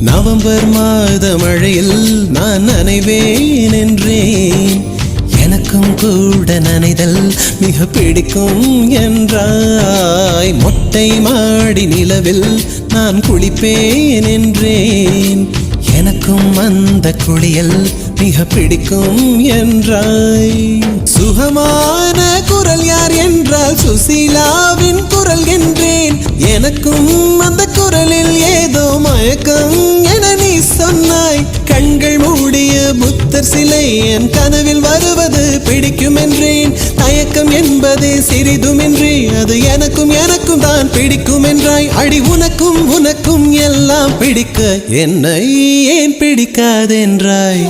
November மாத மழையில் நான் நனைவேன் என்றேன். எனக்கும் கூட நனைதல் மிக பிடிக்கும் என்றாய். மொட்டை மாடி நிலவில் நான் குளிப்பேன் என்றேன். எனக்கும் அந்த குளியல் மிக பிடிக்கும் என்றாய். சுகமான குரல் யார் என்றால் சுசீலாவின் குரல் என்றேன். எனக்கும் அந்த குரலில் ஏதோ மயக்கம் என நீ சொன்னாய். கண்கள் மூடிய புத்தர் சிலை என் கனவில் வருவது பிடிக்கும் என்றேன். தயக்கம் என்பதே சிறிதுமின்றி அது எனக்கும் எனக்கும் தான் பிடிக்கும் என்றாய். அடி உனக்கும் உனக்கும் எல்லாம் பிடிக்க என்னை ஏன் பிடிக்காதென்றாய்.